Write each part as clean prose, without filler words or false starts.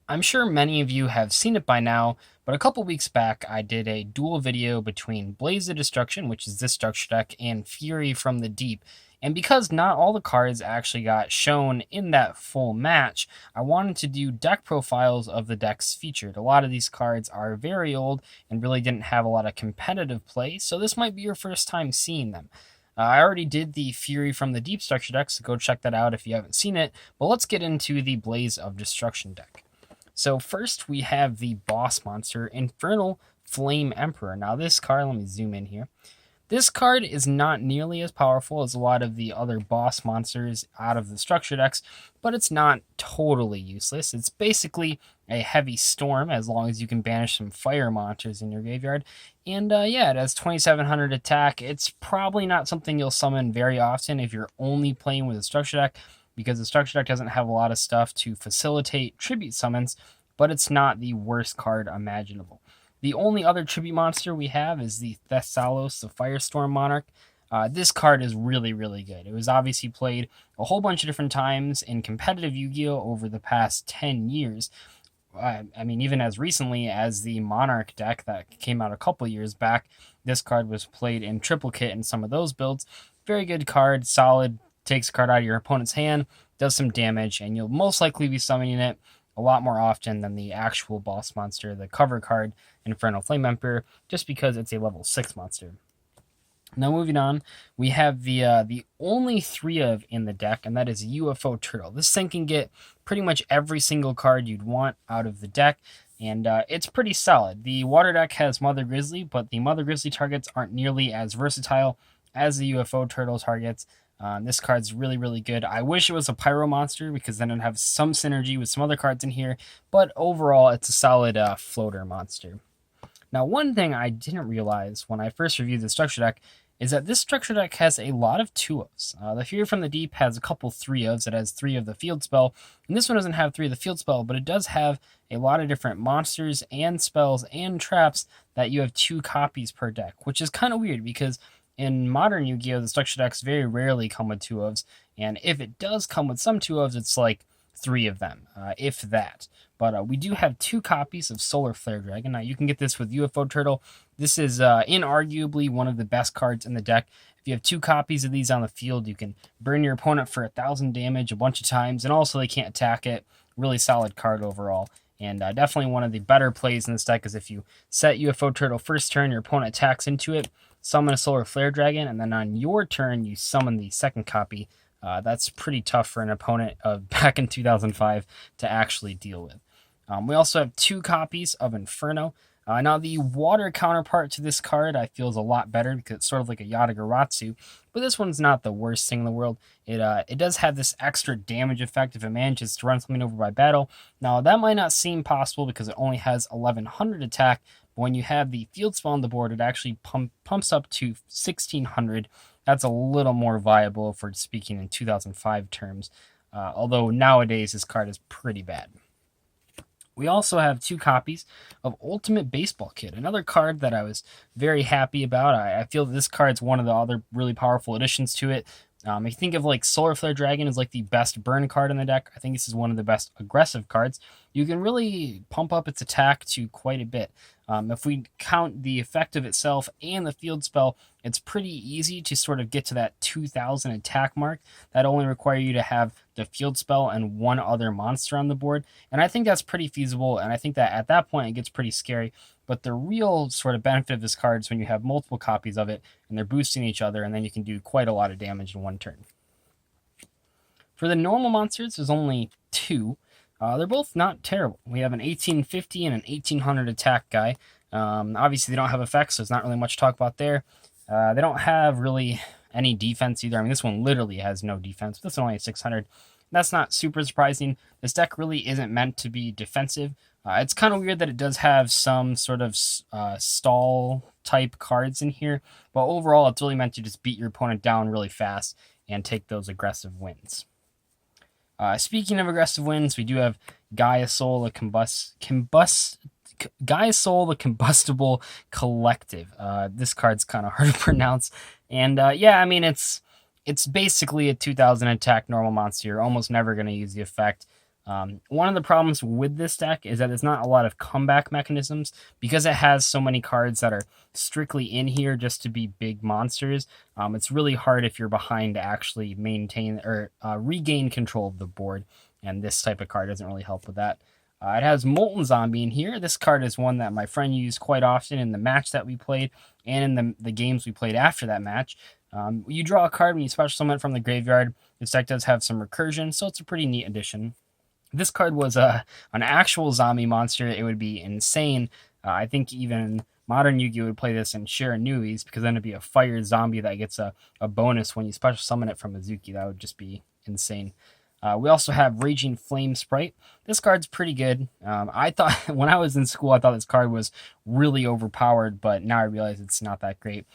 I'm sure many of you have seen it by now, but a couple weeks back I did a dual video between Blaze of Destruction, which is this structure deck, and Fury from the Deep. And because not all the cards actually got shown in that full match, I wanted to do deck profiles of the decks featured. A lot of these cards are very old and really didn't have a lot of competitive play, so this might be your first time seeing them. I already did the Fury from the Deep structure deck, so go check that out if you haven't seen it, but let's get into the Blaze of Destruction deck. So first we have the boss monster, Infernal Flame Emperor. Now this card, let me zoom in here. This card is not nearly as powerful as a lot of the other boss monsters out of the structure decks, but it's not totally useless. It's basically a heavy storm as long as you can banish some fire monsters in your graveyard. And yeah, it has 2700 attack. It's probably not something you'll summon very often if you're only playing with a structure deck, because the structure deck doesn't have a lot of stuff to facilitate tribute summons, but it's not the worst card imaginable. The only other tribute monster we have is the Thessalos, the Firestorm Monarch. This card is really, really good. It was obviously played a whole bunch of different times in competitive Yu-Gi-Oh! Over the past 10 years. I mean, even as recently as the Monarch deck that came out a couple years back, this card was played in triplicate in some of those builds. Very good card, solid, takes a card out of your opponent's hand, does some damage, and you'll most likely be summoning it a lot more often than the actual boss monster, the cover card, Infernal Flame Emperor, just because it's a level 6 monster. Now moving on, we have the only 3 of in the deck, and that is Ufo Trail. This thing can get pretty much every single card you'd want out of the deck, and it's pretty solid. The water deck has Mother Grizzly, but the Mother Grizzly targets aren't nearly as versatile as the UFO Turtle targets. This card's really, really good. I wish it was a Pyro monster because then it'd have some synergy with some other cards in here, but overall it's a solid floater monster. Now, one thing I didn't realize when I first reviewed the structure deck is that this structure deck has a lot of 2-ofs. The Fury from the Deep has a couple 3-ofs. It has 3 of the field spell, and this one doesn't have 3 of the field spell, but it does have a lot of different monsters and spells and traps that you have 2 copies per deck, which is kind of weird because in modern Yu-Gi-Oh! The structure decks very rarely come with 2-ofs, and if it does come with some 2-ofs, it's like 3 of them, if that. But we do have 2 copies of Solar Flare Dragon. Now, you can get this with UFO Turtle. This is inarguably one of the best cards in the deck. If you have 2 copies of these on the field, you can burn your opponent for 1,000 damage a bunch of times, and also they can't attack it. Really solid card overall. And definitely one of the better plays in this deck is if you set UFO Turtle first turn, your opponent attacks into it, summon a Solar Flare Dragon, and then on your turn, you summon the second copy. That's pretty tough for an opponent of back in 2005 to actually deal with. We also have 2 copies of Inferno. Now, the water counterpart to this card I feel is a lot better because it's sort of like a Yatagarasu, but this one's not the worst thing in the world. It does have this extra damage effect if it manages to run something over by battle. Now, that might not seem possible because it only has 1100 attack, but when you have the field spell on the board, it actually pumps up to 1600. That's a little more viable if we're speaking in 2005 terms, although nowadays this card is pretty bad. We also have 2 copies of Ultimate Baseball Kid, another card that I was very happy about. I feel that this card's one of the other really powerful additions to it. If you think of like Solar Flare Dragon as like the best burn card in the deck, I think this is one of the best aggressive cards. You can really pump up its attack to quite a bit. If we count the effect of itself and the field spell, it's pretty easy to sort of get to that 2000 attack mark. That only require you to have the field spell and 1 other monster on the board. And I think that's pretty feasible, and I think that at that point it gets pretty scary. But the real sort of benefit of this card is when you have multiple copies of it and they're boosting each other, and then you can do quite a lot of damage in 1 turn. For the normal monsters, there's only 2. They're both not terrible. We have an 1850 and an 1800 attack guy. Obviously, they don't have effects, so there's not really much to talk about there. They don't have really any defense either. I mean, this one literally has no defense. This one only has 600. That's not super surprising. This deck really isn't meant to be defensive. It's kind of weird that it does have some sort of stall type cards in here, but overall, it's really meant to just beat your opponent down really fast and take those aggressive wins. Speaking of aggressive wins, we do have Gaia Soul, the Combustible Collective. This card's kind of hard to pronounce, and yeah, I mean it's basically a 2000 attack normal monster. You're almost never going to use the effect. One of the problems with this deck is that there's not a lot of comeback mechanisms because it has so many cards that are strictly in here just to be big monsters. It's really hard if you're behind to actually maintain or regain control of the board, and this type of card doesn't really help with that. It has Molten Zombie in here. This card is one that my friend used quite often in the match that we played and in the games we played after that match. You draw a card when you special summon it from the graveyard. This deck does have some recursion, so it's a pretty neat addition. If this card was an actual zombie monster, it would be insane. I think even modern Yu-Gi-Oh! Would play this in Shiranui's because then it'd be a fire zombie that gets a bonus when you special summon it from Azuki. That would just be insane. We also have Raging Flame Sprite. This card's pretty good. I thought, when I was in school, I thought this card was really overpowered, but now I realize it's not that great.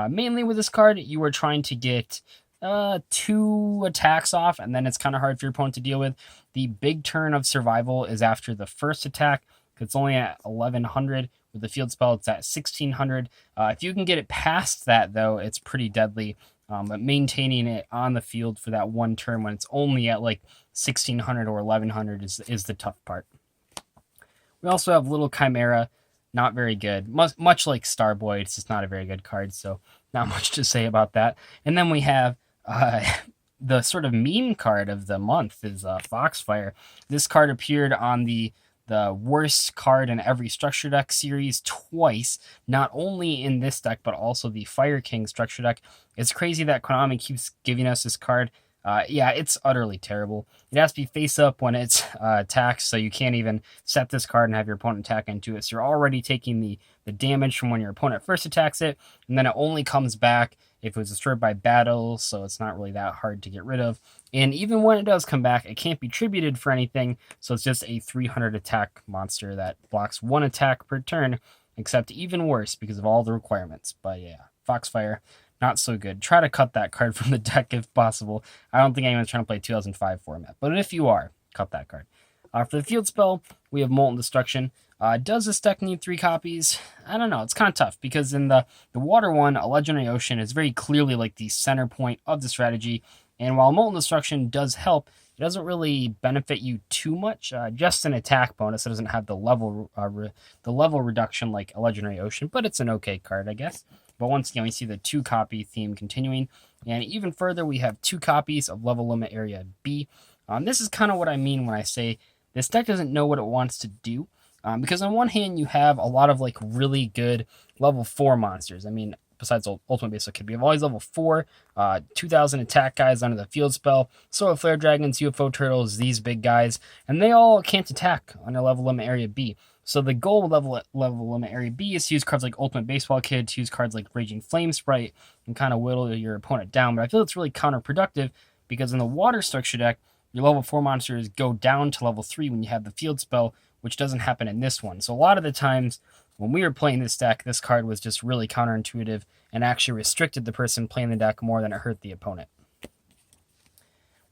Mainly with this card, you are trying to get 2 attacks off, and then it's kind of hard for your opponent to deal with. The big turn of survival is after the first attack, because it's only at 1100. With the field spell, it's at 1600. If you can get it past that, though, it's pretty deadly. But maintaining it on the field for that one turn when it's only at like 1600 or 1100 is the tough part. We also have Little Chimera, not very good. Much like Starboy, it's just not a very good card, so not much to say about that. And then we have the sort of meme card of the month is Foxfire. This card appeared on the worst card in every structure deck series twice, not only in this deck, but also the Fire King structure deck. It's crazy that Konami keeps giving us this card. Yeah, it's utterly terrible. It has to be face up when it's attacked, so you can't even set this card and have your opponent attack into it. So you're already taking the damage from when your opponent first attacks it, and then it only comes back if it was destroyed by battle, so it's not really that hard to get rid of. And even when it does come back, it can't be tributed for anything, so it's just a 300 attack monster that blocks 1 attack per turn, except even worse because of all the requirements. But yeah, Foxfire, not so good. Try to cut that card from the deck if possible. I don't think anyone's trying to play 2005 format, but if you are, cut that card. For the field spell, we have Molten Destruction. Does this deck need 3 copies? I don't know. It's kind of tough because in the water one, a Legendary Ocean is very clearly like the center point of the strategy. And while Molten Destruction does help, it doesn't really benefit you too much. Just an attack bonus. It doesn't have the level reduction like a Legendary Ocean, but it's an okay card, I guess. But once again, we see the 2-copy theme continuing. And even further, we have 2 copies of Level Limit Area B. This is kind of what I mean when I say this deck doesn't know what it wants to do. Because on one hand, you have a lot of like really good level 4 monsters. I mean, besides Ultimate Basic Kid, we have all these level 4, 2000 attack guys under the field spell, Solar Flare Dragons, Ufo Turtles, these big guys, and they all can't attack under Level Limit Area B. So the goal with level Limit Area B is to use cards like Ultimate Baseball Kid, to use cards like Raging Flame Sprite, and kind of whittle your opponent down. But I feel it's really counterproductive because in the water structure deck, your level 4 monsters go down to level 3 when you have the field spell, which doesn't happen in this one. So a lot of the times when we were playing this deck, this card was just really counterintuitive and actually restricted the person playing the deck more than it hurt the opponent.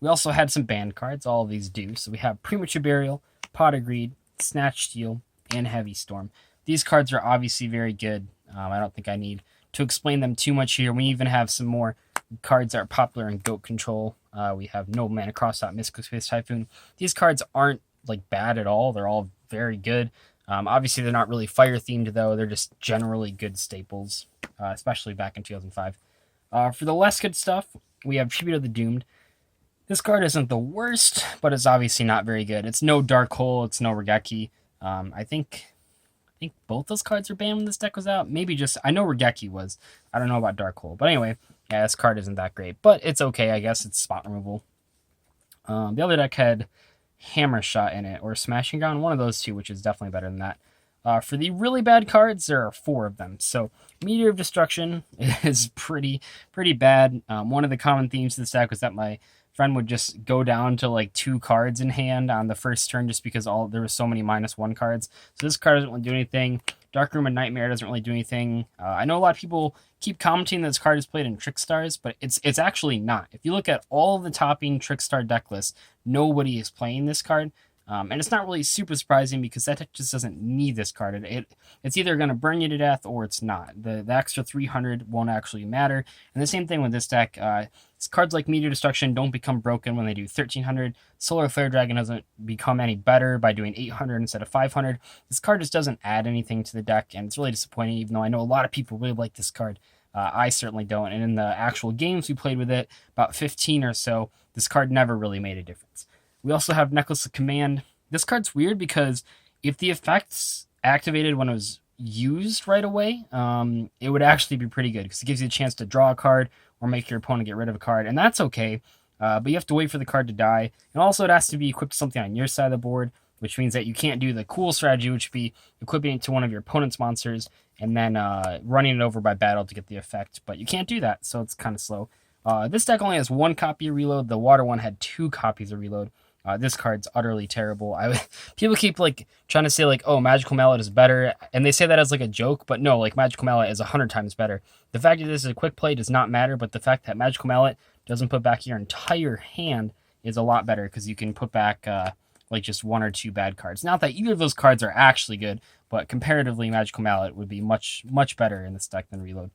We also had some banned cards. All of these do. So we have Premature Burial, Pot of Greed, Snatch Steal, and Heavy Storm. These cards are obviously very good. I don't think I need to explain them too much here. We even have some more cards that are popular in GOAT control. We have No Mana Crossout, Mystical Space Typhoon. These cards aren't like bad at all. They're all very good. Obviously, they're not really fire themed though. They're just generally good staples, especially back in 2005. For the less good stuff, we have Tribute of the Doomed. This card isn't the worst, but it's obviously not very good. It's no Dark Hole. It's no Regeki. I think both those cards were banned when this deck was out. Maybe just, I know Regeki was. I don't know about Dark Hole. But anyway, yeah, this card isn't that great. But it's okay, I guess. It's spot removal. The other deck had Hammer Shot in it, or Smashing Ground. One of those two, which is definitely better than that. For the really bad cards, there are 4 of them. So Meteor of Destruction is pretty bad. One of the common themes of this deck was that my friend would just go down to like 2 cards in hand on the first turn just because there was so many -1 cards. So this card doesn't really do anything. Dark Room and Nightmare doesn't really do anything. I know a lot of people keep commenting that this card is played in Trickstars, but it's actually not. If you look at all of the topping Trickstar deck lists, nobody is playing this card. And it's not really super surprising because that deck just doesn't need this card. It's either going to burn you to death or it's not. The extra 300 won't actually matter. And the same thing with this deck. Cards like Meteor Destruction don't become broken when they do 1300. Solar Flare Dragon doesn't become any better by doing 800 instead of 500. This card just doesn't add anything to the deck, and it's really disappointing, even though I know a lot of people really like this card. I certainly don't, and in the actual games we played with it, about 15 or so, this card never really made a difference. We also have Necklace of Command. This card's weird because if the effect's activated when it was used right away, it would actually be pretty good because it gives you a chance to draw a card or make your opponent get rid of a card, and that's okay, but you have to wait for the card to die, and also it has to be equipped to something on your side of the board, which means that you can't do the cool strategy, which would be equipping it to one of your opponent's monsters and then running it over by battle to get the effect, but you can't do that, so it's kind of slow. This deck only has 1 copy of Reload. The water one had 2 copies of Reload. This card's utterly terrible. People keep trying to say oh, Magical Mallet is better, and they say that as a joke, but no, Magical Mallet is 100 times better. The fact that this is a quick play does not matter, but the fact that Magical Mallet doesn't put back your entire hand is a lot better because you can put back just 1 or 2 bad cards. Not that either of those cards are actually good, but comparatively, Magical Mallet would be much, much better in this deck than Reload.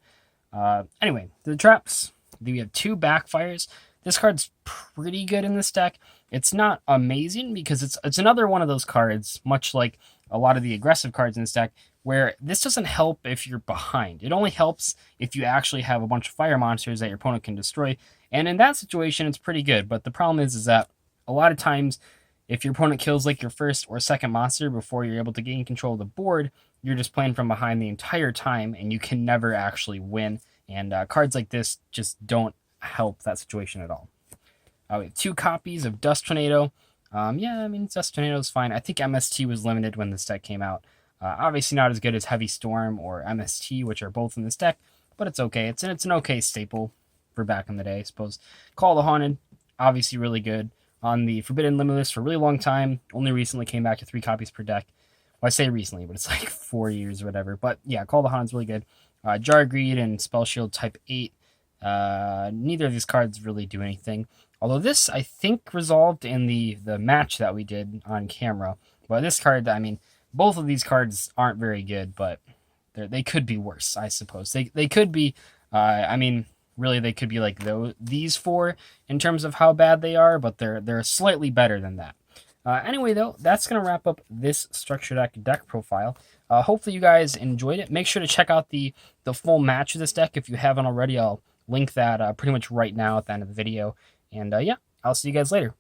Anyway, the traps. We have 2 backfires. This card's pretty good in this deck. It's not amazing because it's another one of those cards, much like a lot of the aggressive cards in this deck, where this doesn't help if you're behind. It only helps if you actually have a bunch of fire monsters that your opponent can destroy. And in that situation, it's pretty good. But the problem is that a lot of times, if your opponent kills your first or second monster before you're able to gain control of the board, you're just playing from behind the entire time, and you can never actually win. And cards like this just don't help that situation at all. We have 2 copies of Dust Tornado. Dust Tornado is fine. I think MST was limited when this deck came out. Obviously not as good as Heavy Storm or MST, which are both in this deck, but it's okay. It's an okay staple for back in the day, I suppose. Call the Haunted, obviously really good. On the Forbidden Limitless for a really long time. Only recently came back to 3 copies per deck. Well, I say recently, but it's 4 years or whatever. But yeah, Call the Haunted is really good. Jar Greed and Spell Shield type 8. Neither of these cards really do anything. Although this, I think, resolved in the match that we did on camera. But this card, both of these cards aren't very good, but they could be worse, I suppose. They could be, really they could be these 4 in terms of how bad they are, but they're slightly better than that. Anyway, though, that's going to wrap up this Structure deck profile. Hopefully you guys enjoyed it. Make sure to check out the full match of this deck if you haven't already. I'll link that pretty much right now at the end of the video. And yeah, I'll see you guys later.